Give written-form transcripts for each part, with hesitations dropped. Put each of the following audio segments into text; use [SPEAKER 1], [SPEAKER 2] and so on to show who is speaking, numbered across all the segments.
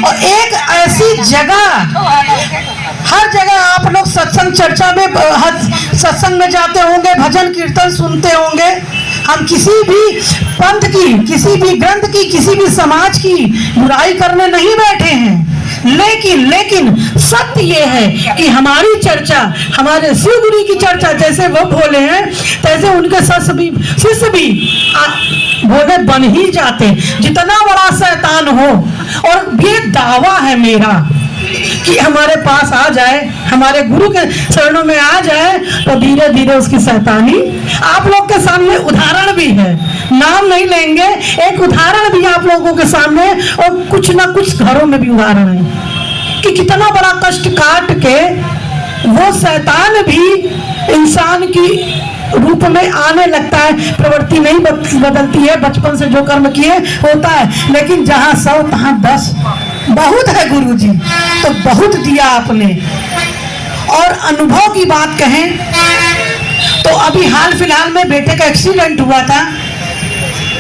[SPEAKER 1] और एक ऐसी जगह, हर जगह आप लोग सत्संग चर्चा में, सत्संग में जाते होंगे, भजन कीर्तन सुनते होंगे। हम किसी भी पंथ की, किसी भी ग्रंथ की, किसी भी समाज की बुराई करने नहीं बैठे हैं, लेकिन सत्य ये है कि हमारी चर्चा, हमारे शिव गुरु की चर्चा, जैसे वो भोले हैं तैसे उनके शिष्य भी भोले बन ही जाते, जितना बड़ा शैतान हो। और ये दावा है मेरा कि हमारे पास आ जाए, हमारे गुरु के चरणों में आ जाए, तो धीरे धीरे उसकी शैतानी, आप लोग के सामने उदाहरण भी है, नाम नहीं लेंगे, एक उदाहरण भी आप लोगों के सामने, और कुछ ना कुछ घरों में भी उदाहरण है कि कितना बड़ा कष्ट काट के वो शैतान भी इंसान की रूप में आने लगता है। प्रवृत्ति नहीं बदलती है, बचपन से जो कर्म किए होता है, लेकिन जहां 100 तहां 10 बहुत है गुरुजी, तो बहुत दिया आपने। और अनुभव की बात कहें तो अभी हाल फिलहाल में बेटे का एक्सीडेंट हुआ था।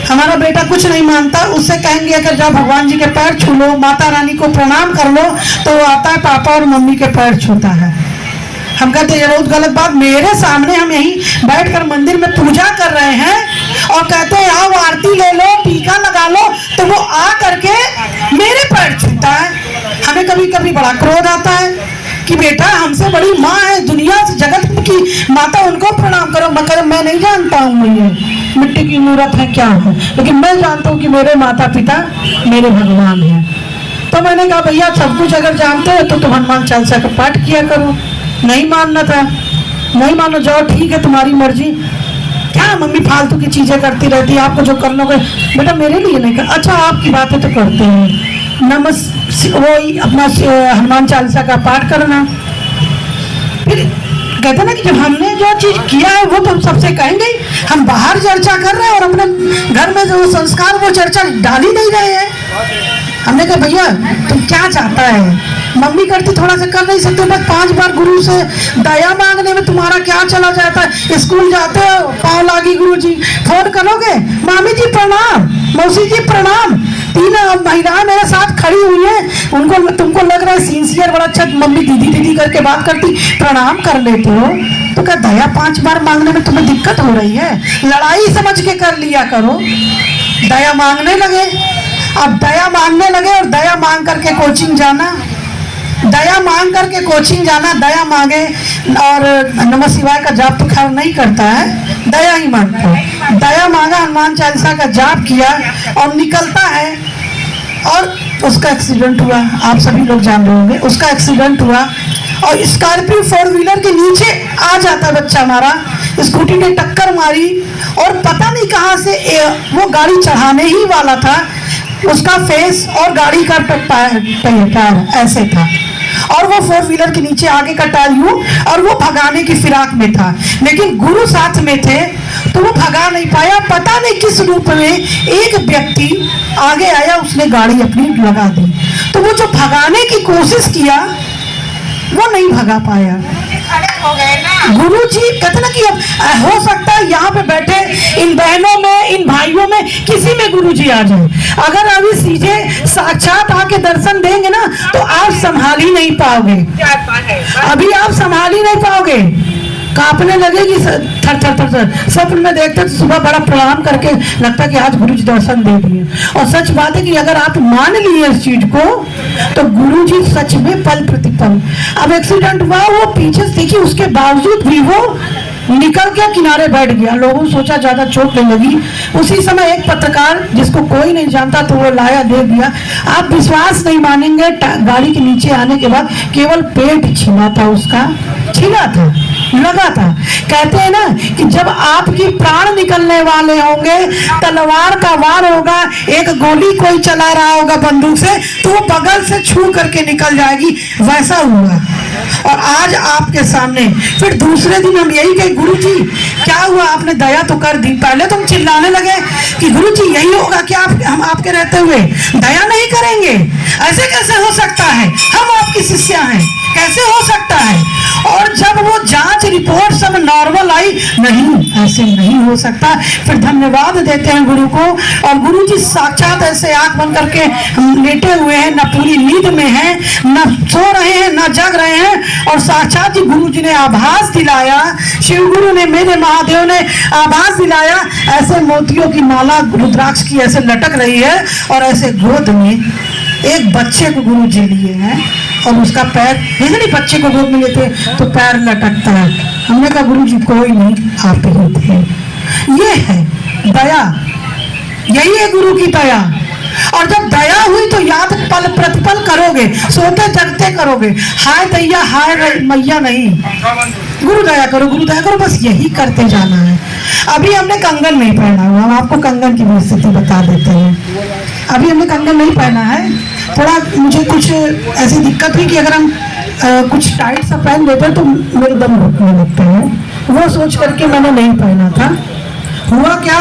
[SPEAKER 1] हमारा बेटा कुछ नहीं मानता, उससे कहेंगे अगर जाओ भगवान जी के पैर छू लो, माता रानी को प्रणाम कर लो, तो वो आता है पापा और मम्मी के पैर छूता है। हम कहते हैं बहुत गलत बात, मेरे सामने हम यहीं बैठकर मंदिर में पूजा कर रहे हैं और कहते हैं आओ आरती ले लो, टीका लगा लो, तो वो आ करके मेरे पैर छूता है। हमें कभी कभी बड़ा क्रोध आता है कि बेटा हमसे बड़ी माँ है दुनिया से, जगत की माता, उनको प्रणाम करो। मगर मैं नहीं जानता हूँ ये मिट्टी की मूर्त है क्या है, लेकिन मैं जानता हूँ कि मेरे माता पिता मेरे भगवान हैं। तो मैंने कहा भैया सब कुछ अगर जानते हो तो तुम हनुमान चालीसा का पाठ किया करो। नहीं मानना था, नहीं मानो, जाओ ठीक है तुम्हारी मर्जी। क्या मम्मी फालतू की चीजें करती रहती है, आपको जो करना होगा बेटा मेरे लिए नहीं कर। अच्छा आपकी बातें तो करते हैं, वही अपना हनुमान चालीसा का पाठ करना। फिर कहते ना कि जब हमने जो चीज किया है वो तो सबसे कहेंगे। हम बाहर चर्चा कर रहे हैं और अपने घर में जो संस्कार वो चर्चा डाल ही नहीं रहे हैं। हमने कहा भैया तुम क्या चाहता है, मम्मी करती थोड़ा सा कर नहीं सकते, बस 5 बार गुरु से दया मांगने में तुम्हारा क्या चला जाता है। स्कूल जाते हो, पाँव लागी गुरु जी, फोन करोगे मामी जी प्रणाम, मौसी जी प्रणाम, 3 महिलाएं मेरे साथ खड़ी हुई हैं, उनको तुमको लग रहा है सिंसियर बड़ा अच्छा, मम्मी दीदी दीदी करके बात करती, प्रणाम कर लेते हो, तो क्या दया 5 बार मांगने में तुम्हें दिक्कत हो रही है? लड़ाई समझ के कर लिया करो। दया मांगने लगे, अब दया मांगने लगे और दया मांग करके कोचिंग जाना, दया मांग करके कोचिंग जाना, दया मांगे और नमः शिवाय का जाप तो खैर नहीं करता है, दया ही मांगता है। दया मांगा, हनुमान चालीसा का जाप किया और निकलता है और उसका एक्सीडेंट हुआ। आप सभी लोग जान रहे होंगे, उसका एक्सीडेंट हुआ और स्कॉर्पियो 4 व्हीलर के नीचे आ जाता बच्चा हमारा, स्कूटी ने टक्कर मारी और पता नहीं कहाँ से वो गाड़ी चढ़ाने ही वाला था, उसका फेस और गाड़ी का टायर ऐसे था और वो 4 व्हीलर के नीचे आगे का टायर यूं, और वो भगाने की फिराक में था, लेकिन गुरु साथ में थे तो वो भगा नहीं पाया। पता नहीं किस रूप में एक व्यक्ति आगे आया, उसने गाड़ी अपनी लगा दी, तो वो जो भगाने की कोशिश किया वो नहीं भगा पाया। गुरु जी कहते ना कि अब हो सकता है यहाँ पे बैठे इन बहनों में, इन भाइयों में किसी में गुरु जी आ जाए। अगर अभी सीधे साक्षात आके दर्शन देंगे ना तो आप संभाल ही नहीं पाओगे, अभी आप संभाल ही नहीं पाओगे, कांपने लगेगी थर थर थर थर। स्वप्न में देखते तो सुबह बड़ा प्रणाम करके लगता कि आज गुरु जी दर्शन दे दिए। और सच बात है कि अगर आप मान लिए इस चीज को तो गुरु जी सच में पल प्रतिपल। अब एक्सीडेंट हुआ, वो पीछे देखिए, उसके बावजूद भी वो निकल के किनारे बैठ गया। लोगों ने सोचा ज्यादा चोट नहीं लगी। उसी समय एक पत्रकार जिसको कोई नहीं जानता तो वो लाया, दे दिया। आप विश्वास नहीं मानेंगे, गाड़ी के नीचे आने के बाद केवल पेट छिला था, उसका छिला था, लगा था। कहते हैं ना कि जब आपकी प्राण निकलने वाले होंगे, तलवार का वार होगा, एक गोली कोई चला रहा होगा बंदूक से, तो वो बगल से छू करके निकल जाएगी, वैसा हुआ। और आज आपके सामने फिर दूसरे दिन हम यही कहे, गुरु जी क्या हुआ, आपने दया तो कर दी। पहले तुम चिल्लाने लगे कि गुरु जी यही होगा कि हम आपके रहते हुए दया नहीं करेंगे, ऐसे कैसे हो सकता है, हम आपकी शिष्या हैं, कैसे हो सकता है। और जब वो जांच रिपोर्ट सब नॉर्मल आई, नहीं ऐसे नहीं हो सकता। फिर धन्यवाद देते हैं गुरु को, और गुरु जी साक्षात ऐसे आंख बंद करके लेटे हुए हैं, न पूरी नींद में हैं, न सो रहे हैं, न जग रहे हैं, और साक्षात जी गुरु जी ने आभास दिलाया, शिव गुरु ने, मेरे महादेव ने आभास दिलाया। ऐसे मोतियों की माला रुद्राक्ष की ऐसे लटक रही है, और ऐसे गोद में एक बच्चे को गुरु जी लिए हैं, और उसका पैर, नहीं बच्चे को गोद में लेते तो पैर लटकता है। हमने कहा गुरु जी कोई नहीं, आप ही थे। ये है दया, यही है गुरु की दया। और जब दया हुई तो याद पल प्रतिपल करोगे, सोते जगते करोगे, हाय दैया हाय मैया नहीं, गुरु दया करो, गुरु दया करो, बस यही करते जाना है। अभी हमने कंगन नहीं पहना हुआ, हम आपको कंगन की भी स्थिति बता देते हैं। अभी हमने कंगन नहीं पहना है, थोड़ा मुझे कुछ ऐसी दिक्कत हुई कि अगर हम कुछ टाइट सा पहन लेते तो मेरे दम घुटने लगते हैं, वो सोच करके मैंने नहीं पहना था। हुआ क्या,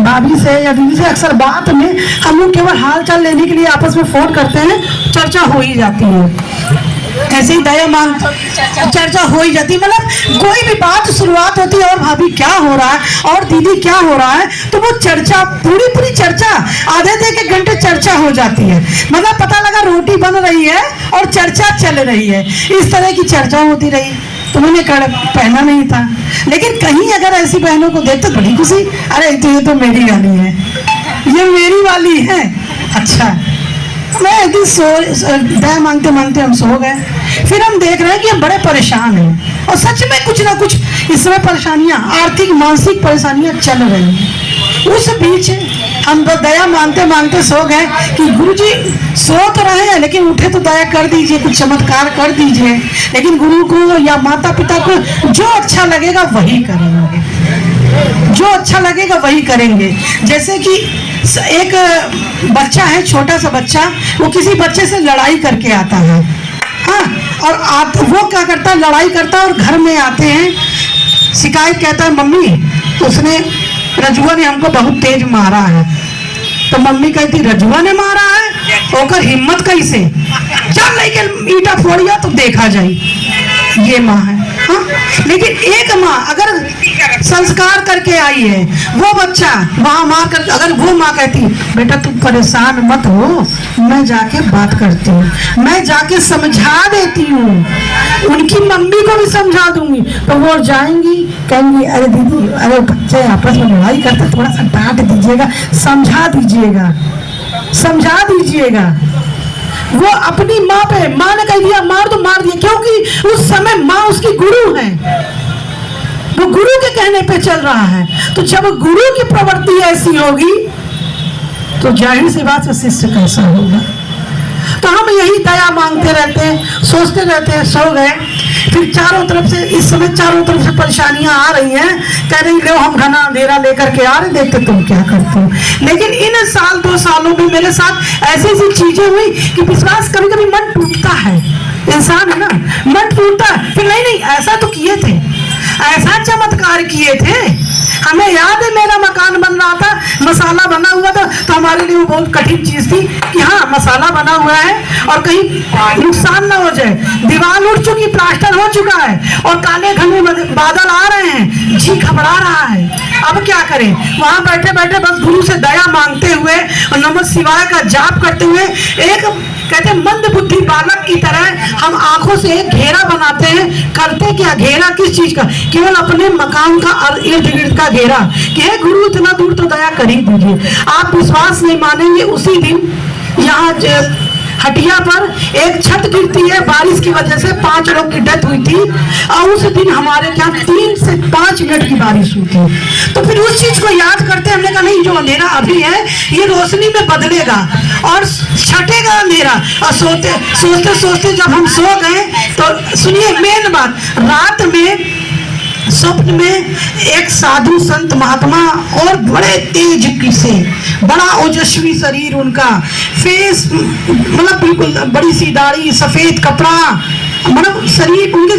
[SPEAKER 1] भाभी से या दीदी से अक्सर बात में हम लोग केवल हाल चाल लेने के लिए आपस में फोन करते हैं, चर्चा हो ही जाती है। ऐसे ही दया मांग चर्चा हो ही जाती है, मतलब कोई भी बात शुरुआत होती है, और भाभी क्या हो रहा है, और दीदी क्या हो रहा है, तो वो चर्चा पूरी चर्चा आधे एक घंटे चर्चा हो जाती है। मतलब पता लगा रोटी बन रही है और चर्चा चल रही है, इस तरह की चर्चा होती रही। तो मैंने पहना नहीं था, लेकिन कहीं अगर ऐसी बहनों को देखते बड़ी खुशी, अरे तो ये तो मेरी वाली है, ये मेरी वाली है। अच्छा, मैं एक दिन दया मांगते मांगते हम सो गए, फिर हम देख रहे हैं कि हम बड़े परेशान हैं, और सच में कुछ ना कुछ इस समय परेशानियां, आर्थिक मानसिक परेशानियां चल रही हैं। उस बीच हम दया मांगते मांगते सो गए कि गुरुजी सो तो रहे हैं, लेकिन उठे तो दया कर दीजिए, कुछ चमत्कार कर दीजिए। लेकिन गुरु को या माता पिता को जो अच्छा लगेगा वही करेंगे, जो अच्छा लगेगा वही करेंगे। जैसे कि एक बच्चा है, छोटा सा बच्चा, वो किसी बच्चे से लड़ाई करके आता है, हाँ, और वो क्या करता है, लड़ाई करता है, और घर में आते हैं, शिकायत कहता है मम्मी उसने, रजुआ ने हमको बहुत तेज मारा है। तो मम्मी कहती रजुआ ने मारा है, ओकर हिम्मत कैसे, चल लेके ईटा फोड़िया तो देखा जाए। ये माँ है, हाँ? लेकिन एक माँ अगर संस्कार करके आई है, वो बच्चा वहां माँ कर, अगर वो माँ कहती बेटा तुम परेशान मत हो, मैं जाके बात करती हूँ, मैं जाके समझा देती हूँ, उनकी मम्मी को भी समझा दूंगी, तो वो जाएंगी कहेंगी अरे दीदी, अरे बच्चे आपस में लड़ाई करते, थोड़ा सा डांट दीजिएगा, समझा दीजिएगा, समझा दीजिएगा। वो अपनी माँ पे, माँ ने कह दिया मार तो मार दिया, क्योंकि उस समय माँ उसकी गुरु है, वो गुरु के कहने पे चल रहा है। तो जब गुरु की प्रवृत्ति ऐसी होगी तो जाहिर सी बात है शिष्य कैसा होगा। तो हम यही दया मांगते रहते हैं, सोचते रहते हैं, सो गए। फिर चारों तरफ से, इस समय चारों तरफ से परेशानियां आ रही हैं, कह रही लो हम घना अंधेरा लेकर के आ रहे, देखते तुम क्या करते हो। लेकिन इन साल 2 सालों में मेरे साथ ऐसी ऐसी चीजें हुई कि विश्वास, कभी कभी मन टूटता है, इंसान है ना, मन टूटता है। फिर नहीं ऐसा तो किए थे, ऐसा चमत्कार किए थे। हमें याद है मेरा मकान बन रहा था, मसाला बना हुआ था, तो हमारे लिए वो बहुत कठिन चीज थी कि हाँ मसाला बना हुआ है और कहीं नुकसान ना हो जाए। दीवार उठ चुकी, प्लास्टर हो चुका है, और काले घने बादल आ रहे हैं, जी घबरा रहा है, अब क्या करें। वहां बैठे बैठे बस गुरु से दया मांगते हुए और नमः शिवाय का जाप करते हुए, एक कहते मंद बुद्धि बालक की तरह हम आंखों से एक घेरा बनाते हैं। करते क्या, घेरा किस चीज का, केवल अपने मकान का इर्द गिर्द का घेरा, कि हे गुरु इतना दूर तो दया कर ही दीजिए। आप विश्वास नहीं मानेंगे, उसी दिन यहाँ हटिया पर एक छत गिरती है, बारिश की वजह से 5 लोग की डेथ हुई थी, और उस दिन हमारे यहाँ 3 से 5 मिनट की बारिश हुई थी। तो फिर उस चीज को याद करते हमने कहा नहीं, जो अंधेरा अभी है ये रोशनी में बदलेगा और छटेगा अंधेरा। और सोचते सोचते जब हम सो गए तो सुनिए मेन बात, रात में स्वप्न में एक साधु संत महात्मा, और बड़े तेज से, बड़ा ओजस्वी शरीर उनका, फेस मतलब बिल्कुल, बड़ी सी दाढ़ी, सफेद कपड़ा, मतलब शरीर उनके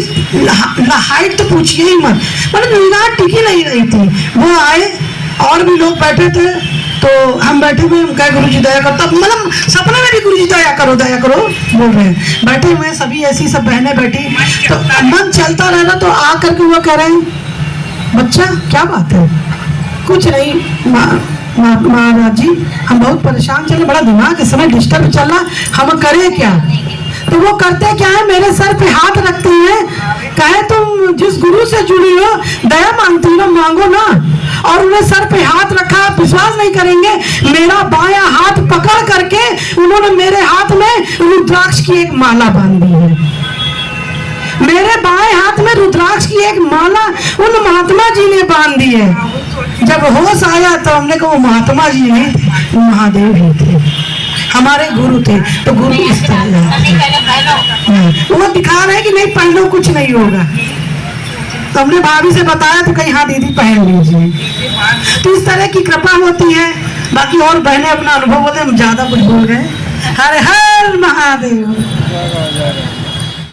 [SPEAKER 1] हाइट तो पूछिए ही मत, मतलब निगाह टिकी नहीं रही थी। वो आए और भी लोग बैठे थे, तो हम बैठे हुए, हम कहे गुरु जी दया करो, तब मतलब सपने में भी गुरु जी दया करो बोल रहे हैं। बैठे हुए सभी ऐसी सब बहनें बैठी, तो मन चलता रह रहा, तो आ करके वो कह रहे हैं बच्चा क्या बात है? कुछ नहीं महाराज जी, हम बहुत परेशान चले, बड़ा दिमाग इस समय डिस्टर्ब चल रहा, हम करें क्या? तो वो करते क्या है, मेरे सर पे हाथ रखते हैं, कहे तुम जिस गुरु से जुड़ी हो दया मांगती हो मांगो ना। और उन्हें सर पे हाथ रखा, आप विश्वास नहीं करेंगे, मेरा बायां हाथ पकड़ करके उन्होंने मेरे हाथ में रुद्राक्ष की एक माला बांध दी है। मेरे बाएं हाथ में रुद्राक्ष की एक माला उन महात्मा जी ने बांध दी है। जब होश आया तो हमने कहा वो महात्मा जी नहीं थे, वो महादेव ही थे, हमारे गुरु थे। तो गुरु इस तरह वो दिखा रहे कि नहीं पहनो कुछ नहीं होगा। तो हमने भाभी से बताया तो कहीं हाँ दीदी पहन लीजिए। तो इस तरह की कृपा होती है। बाकी और बहनें अपना अनुभव होते हैं, हम ज्यादा कुछ बोल रहे हैं। हर हर महादेव।